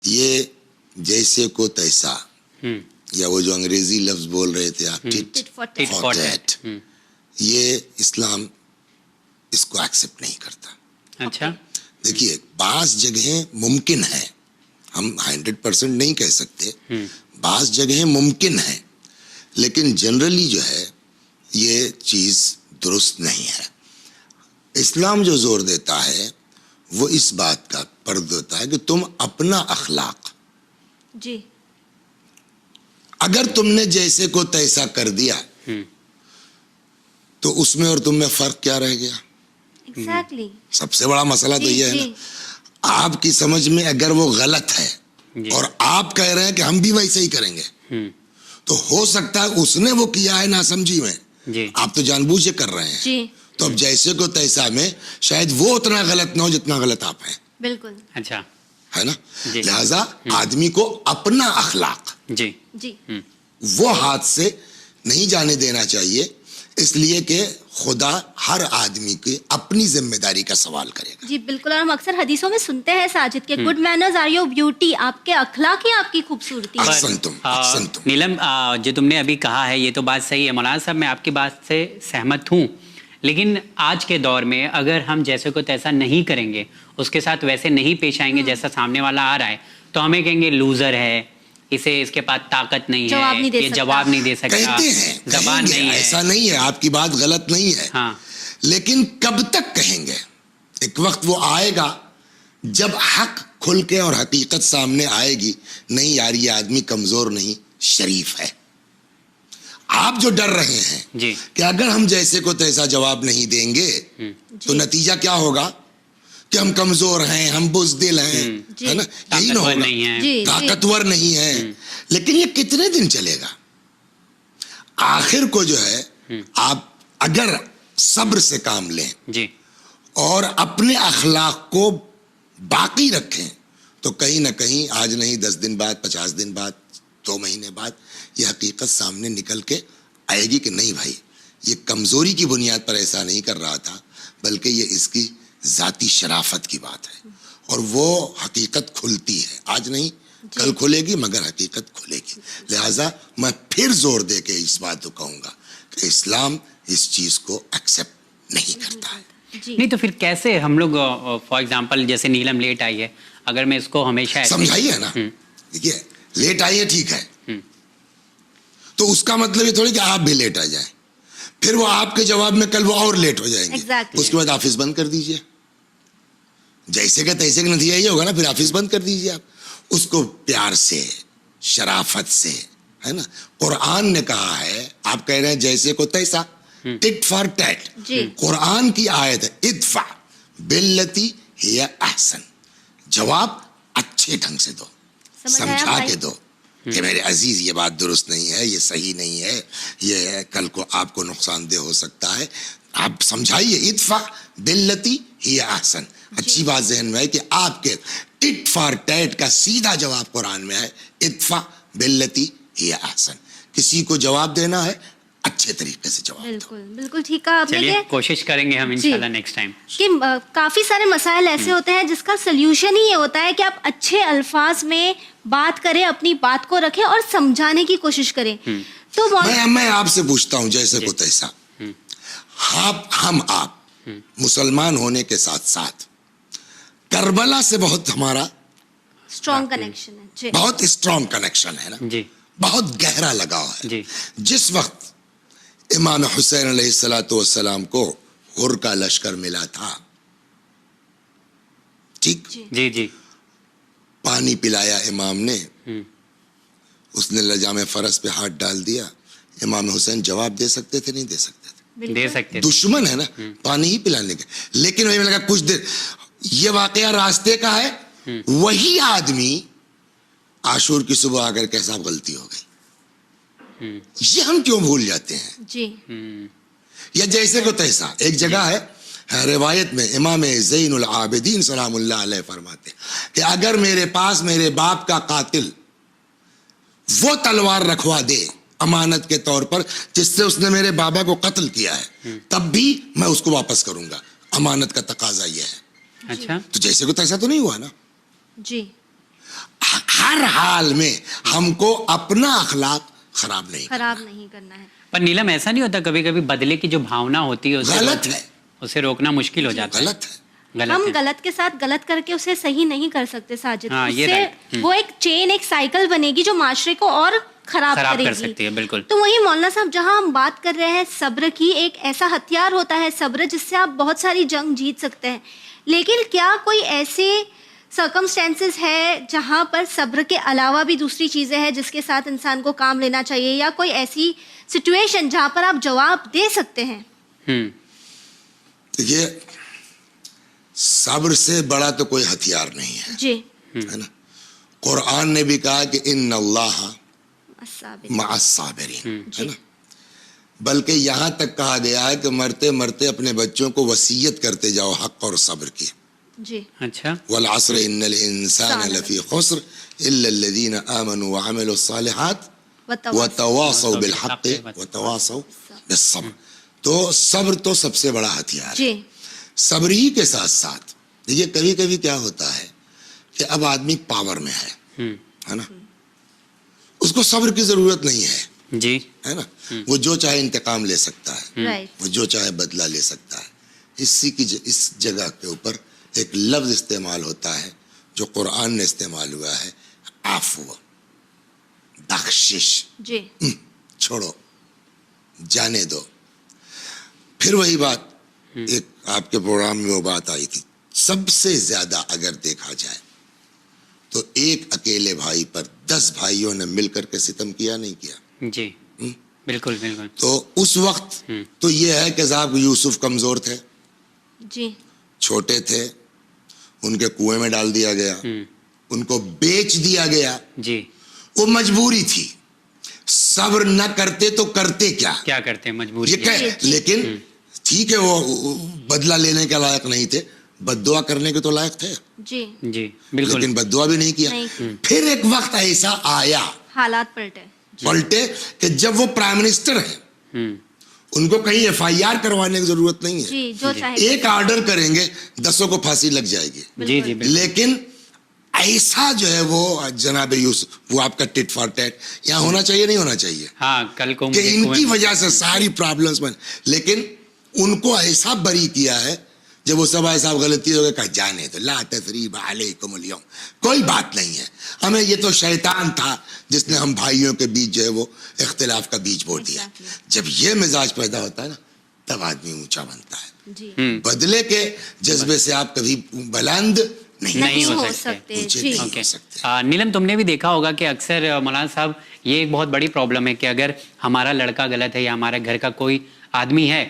یہ جیسے کو تیسا یا وہ جو انگریزی لفظ بول رہے تھے آپ ٹٹ فار ٹیٹ، یہ اسلام اس کو ایکسپٹ نہیں کرتا۔ اچھا، دیکھیے بعض جگہیں ممکن ہے، ہم 100% نہیں کہہ سکتے، بعض جگہیں ممکن ہے، لیکن جنرلی جو ہے یہ چیز درست نہیں ہے۔ اسلام جو زور دیتا ہے وہ اس بات کا پر دیتا ہے کہ تم اپنا اخلاق، جی، اگر تم نے جیسے کو تیسا کر دیا تو اس میں اور تم میں فرق کیا رہ گیا؟ ایگزیکٹلی، سب سے بڑا مسئلہ تو یہ ہے نا، آپ کی سمجھ میں اگر وہ غلط ہے اور آپ کہہ رہے ہیں کہ ہم بھی ویسے ہی کریں گے، تو ہو سکتا ہے اس نے وہ کیا ہے ناسمجھی میں، آپ تو جان بوجھ کے کر رہے ہیں، تو اب جیسے کو تیسا میں شاید وہ اتنا غلط نہ ہو جتنا غلط آپ ہیں۔ بالکل، اچھا ہے نا، لہذا آدمی کو اپنا اخلاق جی جی، وہ ہاتھ سے نہیں جانے دینا چاہیے، اس لیے کہ خدا ہر آدمی کی اپنی ذمہ داری کا سوال کرے گا۔ جی بالکل، اور ہم اکثر حدیثوں میں سنتے ہیں ساجد کے good manners are your beauty, آپ کے اخلاق ہی آپ کی خوبصورتی ہے۔ احسنتم۔ نیلم، جو تم نے ابھی کہا ہے یہ تو بات صحیح ہے مولانا صاحب، میں آپ کی بات سے سہمت ہوں، لیکن آج کے دور میں اگر ہم جیسے کو تیسا نہیں کریں گے، اس کے ساتھ ویسے نہیں پیش آئیں گے جیسا سامنے والا آ رہا ہے، تو ہمیں کہیں گے لوزر ہے، اسے اس کے پاس طاقت نہیں ہے، یہ جواب نہیں دے سکتا، کہتے ہیں، زبان نہیں ہے۔ ایسا نہیں ہے، آپ کی بات غلط نہیں ہے، ہاں، لیکن کب تک کہیں گے؟ ایک وقت وہ آئے گا جب حق کھل کے اور حقیقت سامنے آئے گی، نہیں یار یہ آدمی کمزور نہیں، شریف ہے۔ آپ جو ڈر رہے ہیں کہ اگر ہم جیسے کو تیسا جواب نہیں دیں گے تو نتیجہ کیا ہوگا کہ ہم کمزور ہیں، ہم بزدل ہیں، ہے نا، یہی نہ ہوگا، طاقتور نہیں ہے۔ لیکن یہ کتنے دن چلے گا؟ آخر کو جو ہے آپ اگر صبر سے کام لیں اور اپنے اخلاق کو باقی رکھیں تو کہیں نہ کہیں آج نہیں 10 دن بعد، 50 دن بعد، 2 مہینے بعد یہ حقیقت سامنے نکل کے آئے گی کہ نہیں بھائی یہ کمزوری کی بنیاد پر ایسا نہیں کر رہا تھا، بلکہ یہ اس کی ذاتی شرافت کی بات ہے، اور وہ حقیقت کھلتی ہے، آج نہیں کل کھلے گی، مگر حقیقت کھلے گی۔ لہٰذا میں پھر زور دے کے اس بات کو کہوں گا کہ اسلام اس چیز کو ایکسیپٹ نہیں کرتا ہے۔ نہیں تو پھر کیسے ہم لوگ فار ایگزامپل جیسے نیلم لیٹ آئی ہے، اگر میں اس کو ہمیشہ سمجھائیے نا، دیکھیے لیٹ آئی ہے ٹھیک ہے، تو اس کا مطلب یہ تھوڑی کہ آپ بھی لیٹ آ جائیں، پھر وہ آپ کے جواب میں کل وہ اور لیٹ ہو جائیں گے، اس کے بعد آفس بند کر دیجئے، جیسے کہ تیسے کا نتیجہ یہ ہوگا نا، پھر آفس بند کر دیجئے آپ اس کو پیار سے، شرافت سے، ہے نا۔ قرآن نے کہا ہے، آپ کہہ رہے ہیں جیسے کو تیسا، ٹٹ فار ٹیٹ، قرآن کی آیت ہے ادفع باللتی ہی احسن، جواب اچھے ڈھنگ سے دو، سمجھا کے دو کہ میرے عزیز یہ بات درست نہیں ہے، یہ صحیح نہیں ہے، یہ کل کو آپ کو نقصان دہ ہو سکتا ہے، آپ سمجھائیے، ادفع باللتی ہی احسن۔ اچھی بات ذہن میں ہے کہ آپ کے ٹٹ فار ٹیٹ کا سیدھا جواب قرآن میں ہے ادفع باللتی ہی احسن، کسی کو جواب دینا ہے اچھے طریقے سے جواب دو۔ بالکل بالکل ٹھیک ہے، آپ چلیے کوشش کریں گے ہم انشاءاللہ نیکسٹ ٹائم کہ کافی سارے مسائل ایسے ہوتے ہیں جس کا سلیوشن ہی یہ ہوتا ہے کہ آپ اچھے الفاظ میں بات کریں، اپنی بات کو رکھیں اور سمجھانے کی کوشش کریں۔ تو میں آپ سے پوچھتا ہوں جیسے کو تیسا، آپ مسلمان ہونے کے ساتھ ساتھ کربلا سے بہت ہمارا اسٹرانگ کنیکشن ہے، بہت اسٹرانگ کنیکشن ہے نا، بہت گہرا لگاؤ ہے۔ جس وقت امام حسین علیہ السلام کو غر کا لشکر ملا تھا، ٹھیک، جی پانی پلایا امام نے، اس نے لجام فرس پہ ہاتھ ڈال دیا، امام حسین جواب دے سکتے تھے نہیں دے سکتے تھے؟ دے سکتے، دشمن ہے نا، پانی ہی پلانے کے، لیکن وہی لگا کچھ دیر، یہ واقعہ راستے کا ہے، وہی آدمی عاشور کی صبح آ کر کے صاحب غلطی ہو گئی، یہ ہم کیوں بھول جاتے ہیں؟ جی، یا جیسے کو تیسا، ایک جگہ ہے روایت میں امام زین العابدین سلام اللہ علیہ فرماتے کہ اگر میرے پاس میرے باپ کا قاتل وہ تلوار رکھوا دے امانت کے طور پر جس سے اس نے میرے بابا کو قتل کیا ہے، تب بھی میں اس کو واپس کروں گا، امانت کا تقاضا یہ ہے۔ اچھا، تو جیسے کو تیسا تو نہیں ہوا نا۔ جی، ہر حال میں ہم کو اپنا اخلاق خراب نہیں کرنا ہے. پر نیلم ایسا نہیں ہوتا کبھی کبھی بدلے کی جو بھاونا ہوتی ہے غلط ہے, اسے روکنا مشکل ہو جاتا ہے. غلط ہے. ہم غلط کے ساتھ غلط کر کے اسے صحیح نہیں کر سکتے ساجد. ہاں، یہ اس سے وہ ایک چین, ایک سائیکل بنے گی جو معاشرے کو اور خراب کرے کر گی. سکتی ہے. بالکل. تو وہی مولانا صاحب جہاں ہم بات کر رہے ہیں صبر کی, ایک ایسا ہتھیار ہوتا ہے صبر جس سے آپ بہت ساری جنگ جیت سکتے ہیں, لیکن کیا کوئی ایسے سرکمسٹینسز ہے جہاں پر صبر کے علاوہ بھی دوسری چیزیں ہیں جس کے ساتھ انسان کو کام لینا چاہیے, یا کوئی ایسی سچویشن جہاں پر آپ جواب دے سکتے ہیں؟ دیکھیے, صبر سے بڑا تو کوئی ہتھیار نہیں ہے. جی. ہے نا, قرآن نے بھی کہا کہ ان اللہ الصابرین. مع الصابرین, ہے نا. بلکہ یہاں تک کہا گیا ہے کہ مرتے مرتے اپنے بچوں کو وصیت کرتے جاؤ حق اور صبر کی. جی. اچھا. والعصر ان الانسان لفی خسر الا الذین آمنوا وعملوا الصالحات وتواصوا بالحق وتواصوا بالصبر. تو صبر تو سب سے بڑا ہتھیار ہے. جی. صبر ہی کے ساتھ ساتھ دیکھیے کبھی کبھی کیا ہوتا ہے کہ اب آدمی پاور میں ہے نا, اس کو صبر کی ضرورت نہیں ہے. جی. ہے نا, وہ جو چاہے انتقام لے سکتا ہے, رائٹ. وہ جو چاہے بدلہ لے سکتا ہے. اسی کی اس جگہ کے اوپر ایک لفظ استعمال ہوتا ہے جو قرآن نے استعمال ہوا ہے, عفو, بخشش. جی. چھوڑو, جانے دو. پھر وہی بات, ایک آپ کے پروگرام میں وہ بات آئی تھی, سب سے زیادہ اگر دیکھا جائے تو ایک اکیلے بھائی پر 10 بھائیوں نے مل کر کے ستم کیا نہیں کیا. جی. بالکل بالکل. تو اس وقت تو یہ ہے کہ صاحب یوسف کمزور تھے, جی. چھوٹے تھے, ان کے کنویں میں ڈال دیا گیا, ان کو بیچ دیا گیا. جی. وہ مجبوری تھی, صبر نہ کرتے تو کرتے کیا کرتے, مجبوری. یہ کہ لیکن ٹھیک ہے وہ بدلہ لینے کے لائق نہیں تھے, بد دعا کرنے کے تو لائق تھے. جی. جی بالکل. لیکن بد دعا بھی نہیں کیا. پھر ایک وقت ایسا آیا, حالات پلٹے کہ جب وہ پرائم منسٹر ہیں, ان کو کہیں FIR کروانے کی ضرورت نہیں ہے. جی, جو چاہے ایک آرڈر کریں گے 10 کو پھانسی لگ جائے گی. جی جی. لیکن ایسا جو ہے وہ جناب یوسف, وہ آپ کا ٹٹ فار ٹیٹ یہاں ہونا چاہیے نہیں ہونا چاہیے, ہاں کل کو کہ ان کی وجہ سے ساری پرابلمز بن, لیکن ان کو ایسا بری کیا ہے جب وہ سب ایسا غلطی ہو گئے کہ جانے تو لا تثریب علیکم اليوم, کوئی بات نہیں ہے, ہمیں یہ تو شیطان تھا جس نے ہم بھائیوں کے بیچ جو ہے وہ اختلاف کا بیج بو دیا. جب یہ مزاج پیدا ہوتا ہے نا تب آدمی اونچا بنتا ہے. جی. بدلے کے جذبے سے آپ کبھی بلند نہیں ہو سکتے. جی. نیلم, تم نے بھی دیکھا ہوگا کہ اکثر مولانا صاحب یہ ایک بہت بڑی پرابلم ہے کہ اگر ہمارا لڑکا غلط ہے یا ہمارے گھر کا کوئی آدمی ہے,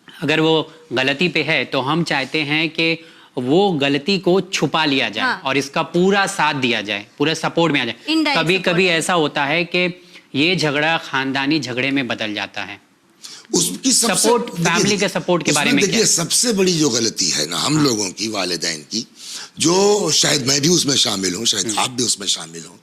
اگر وہ غلطی پہ ہے تو ہم چاہتے ہیں کہ وہ غلطی کو چھپا لیا جائے اور اس کا پورا ساتھ دیا جائے, پورا سپورٹ میں آ جائے. کبھی کبھی ایسا ہوتا ہے کہ یہ جھگڑا خاندانی جھگڑے میں بدل جاتا ہے. اس کی سپورٹ, فیملی کے سپورٹ کے بارے میں دیکھیے سب سے بڑی جو غلطی ہے نا ہم لوگوں کی, والدین کی, جو شاید میں بھی اس میں شامل ہوں, شاید آپ بھی اس میں شامل ہوں,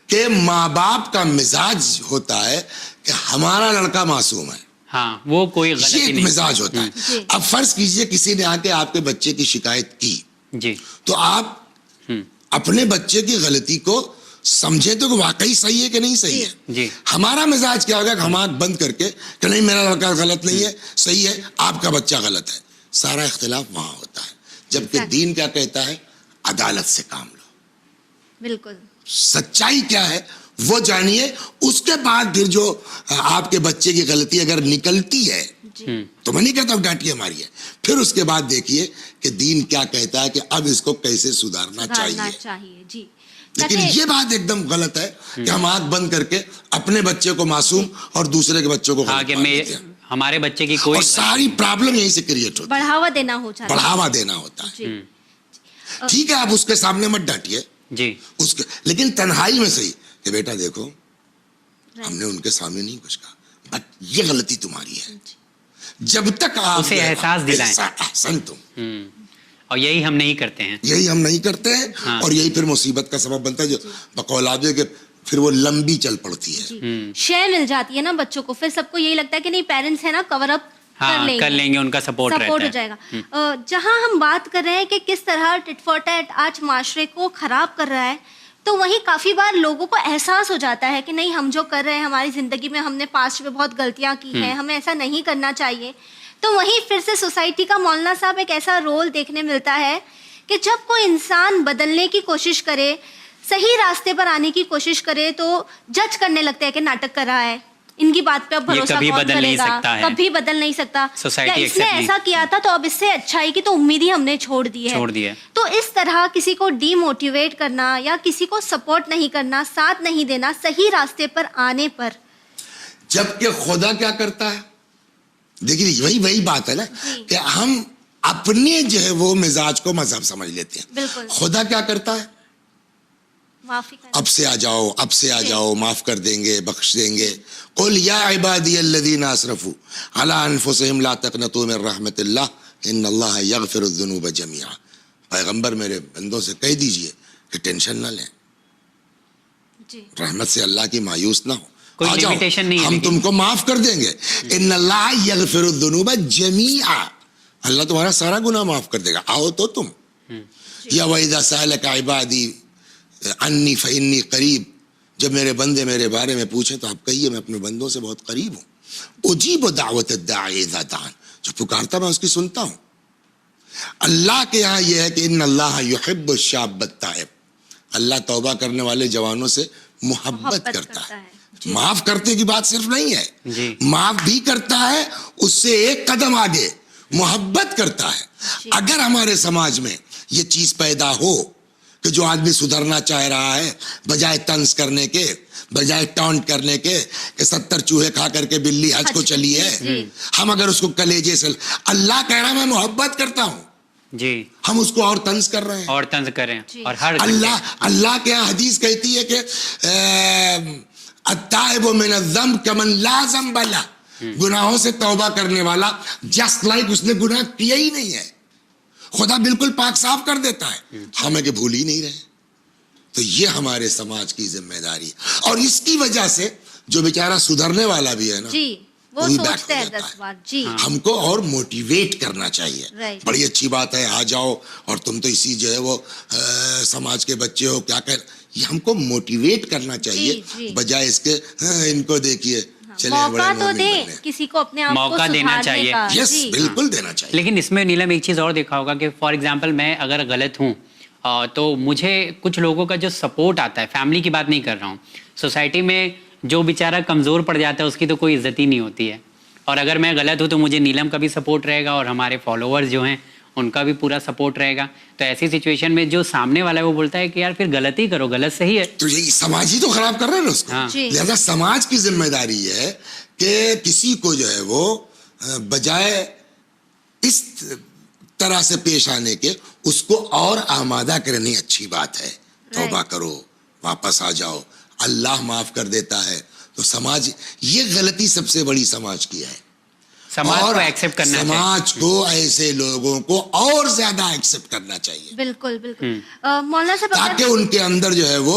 کہ ماں باپ کا مزاج ہوتا ہے کہ ہمارا لڑکا معصوم ہے. ہاں, وہ کوئی غلطی نہیں. یہ ایک مزاج ہوتا ہے. اب فرض کیجئے کسی نے آ کے آپ کے بچے کی شکایت کی, جی, تو آپ اپنے بچے کی غلطی کو سمجھے تو کہ واقعی صحیح ہے کہ نہیں صحیح ہے. جی. ہمارا مزاج کیا ہوگا کہ ہم آنکھ بند کر کے کہ نہیں میرا لڑکا غلط نہیں ہے, صحیح ہے, آپ کا بچہ غلط ہے. سارا اختلاف وہاں ہوتا ہے. جبکہ دین کیا کہتا ہے, عدالت سے کام لو. بالکل. سچائی کیا ہے وہ جانیے, اس کے بعد پھر جو آپ کے بچے کی غلطی اگر نکلتی ہے تو میں نہیں کہتا ہوں ڈانٹیے ماریے, پھر اس کے بعد دیکھیے کہ دین کیا کہتا ہے کہ اب اس کو کیسے سدھارنا چاہیے. جی. لیکن یہ بات ایک دم غلط ہے کہ ہم آنکھ بند کر کے اپنے بچے کو معصوم اور دوسرے کے بچوں کو غلط مان لیتے ہیں. ہمارے بچے کی کوئی, اور ساری پرابلم یہیں سے کریٹ ہوتی ہے, بڑھاوا دینا ہوتا ہے. ٹھیک ہے, آپ اس کے سامنے مت ڈانٹیے, جی, اس کے, لیکن تنہائی میں صحیح کہ بیٹا دیکھو ہم نے ان کے سامنے نہیں کچھ کہا, بٹ یہ غلطی تمہاری ہے. جب تک آپ اسے احساس دلائیں احسن تم, اور یہی ہم نہیں کرتے ہیں. یہی ہم نہیں کرتے ہیں, اور یہی پھر مصیبت کا سبب بنتا ہے, جو بقول آپ کہ پھر وہ لمبی چل پڑتی ہے. شے مل جاتی ہے نا بچوں کو, پھر سب کو یہی لگتا ہے کہ نہیں پیرنٹس ہے نا, کور اپ کر لیں گے, ان کا سپورٹ ہو جائے گا. جہاں ہم بات کر رہے ہیں کہ کس طرح ٹٹ فار ٹیٹ آج معاشرے کو خراب کر رہا ہے, تو وہیں کافی بار لوگوں کو احساس ہو جاتا ہے کہ نہیں ہم جو کر رہے ہیں ہماری زندگی میں ہم نے پاسٹ میں بہت غلطیاں کی ہیں, ہمیں ایسا نہیں کرنا چاہیے. تو وہیں پھر سے سوسائٹی کا مولانا صاحب ایک ایسا رول دیکھنے ملتا ہے کہ جب کوئی انسان بدلنے کی کوشش کرے, صحیح راستے پر آنے کی کوشش کرے, تو جج کرنے لگتا ہے کہ ناٹک کر رہا ہے, ان کی بات پہ اب بھروسہ کون کرے گا, کبھی بدل نہیں سکتا, یا اس نے ایسا کیا تھا تو اب اس سے اچھائی کی تو امید ہی ہم نے چھوڑ دی ہے. تو اس طرح کسی کو ڈی موٹیویٹ کرنا یا کسی کو سپورٹ نہیں کرنا, ساتھ نہیں دینا صحیح راستے پر آنے پر. جبکہ خدا کیا کرتا ہے, دیکھیے وہی بات ہے نا کہ ہم اپنے جو ہے وہ مزاج کو مذہب سمجھ لیتے ہیں. بالکل. خدا کیا کرتا ہے, معافی کرنا. اب سے آ جاؤ, اب سے آ جاؤ, معاف کر دیں گے, بخش دیں گے. قل یا عبادی الذین اسرفوا علی انفسہم لا تقنطوا من رحمت اللہ ان اللہ یغفر الذنوب جميعا. پیغمبر میرے بندوں سے کہہ دیجئے کہ ٹینشن نہ لیں, جی. رحمت سے اللہ کی مایوس نہ ہو, کوئی آ جاؤ, limitation نہیں ہے ہم تم کو معاف کر دیں گے. ان اللہ یغفر الذنوب جميعا, اللہ تمہارا سارا گناہ معاف کر دے گا, آؤ تو تم. یا وَإِذَا سَأَلَكَ عِبَادِي عنی فإنی قریب, جب میرے بندے میرے بارے میں پوچھیں تو آپ کہیے میں اپنے بندوں سے بہت قریب ہوں. اجیب دعوت الداعی اذا دعان, جو پکارتا میں اس کی سنتا ہوں. اللہ کے یہاں یہ ہے کہ ان اللہ یحب الشاب التائب, اللہ توبہ کرنے والے جوانوں سے محبت کرتا ہے. معاف کرتے کی بات صرف نہیں ہے, معاف بھی کرتا ہے, اس سے ایک قدم آگے محبت کرتا ہے. اگر ہمارے سماج میں یہ چیز پیدا ہو کہ جو آدمی سدھرنا چاہ رہا ہے, بجائے طنز کرنے کے, بجائے ٹانٹ کرنے کے کہ 70 چوہے کھا کر کے بلی حج کو چلی ہے, ہم اگر اس کو کلیجے سے, اللہ کہہ رہا میں محبت کرتا ہوں, جی, ہم اس کو اور طنز کر رہے ہیں, اور طنز کریں. اور ہر اللہ کے یہاں حدیث کہتی ہے کہ التائب من الذنب کمن لا ذنب لہ, گناہوں سے توبہ کرنے والا جسٹ لائک اس نے گناہ کیا ہی نہیں ہے, خدا بالکل پاک صاف کر دیتا ہے, ہمیں کہ بھول ہی نہیں رہے. تو یہ ہمارے سماج کی ذمہ داری, اور اس کی وجہ سے جو بیچارہ سدھرنے والا بھی ہے نا, جی, وہ سوچتے ہیں 10 بار. جی, ہم کو اور موٹیویٹ کرنا چاہیے. بڑی اچھی بات ہے, آ جاؤ, اور تم تو اسی جو ہے وہ سماج کے بچے ہو, کیا کر, یہ ہم کو موٹیویٹ کرنا چاہیے, بجائے اس کے ان کو دیکھیے موقع تو دیں کسی کو اپنے آپ کو موقع دینا چاہیے. یس, بالکل دینا چاہیے. لیکن اس میں نیلم ایک چیز اور دیکھا ہوگا کہ فار ایگزامپل میں اگر غلط ہوں تو مجھے کچھ لوگوں کا جو سپورٹ آتا ہے, فیملی کی بات نہیں کر رہا ہوں, سوسائٹی میں جو بیچارہ کمزور پڑ جاتا ہے اس کی تو کوئی عزت ہی نہیں ہوتی ہے. اور اگر میں غلط ہوں تو مجھے نیلم کا بھی سپورٹ رہے گا اور ہمارے فالوورز جو ہیں ان کا بھی پورا سپورٹ رہے گا. تو ایسی سچویشن میں جو سامنے والا ہے وہ بولتا ہے کہ یار پھر غلط ہی کرو, غلط صحیح ہے, تو یہ سماج ہی تو خراب کر رہے ہیں نا اس کو. لہذا سماج کی ذمہ داری ہے کہ کسی کو جو ہے وہ بجائے اس طرح سے پیش آنے کے اس کو اور آمادہ کرنے, اچھی بات ہے, توبہ کرو, واپس آ جاؤ, اللہ معاف کر دیتا ہے. تو سماج, یہ غلطی سب سے بڑی سماج کی ہے, سماج کو ایکسپٹ کرنا چاہیے, سماج کو ایسے لوگوں کو اور زیادہ ایکسپٹ کرنا چاہیے. بالکل بالکل مولانا صاحب, تاکہ ان کے اندر جو ہے وہ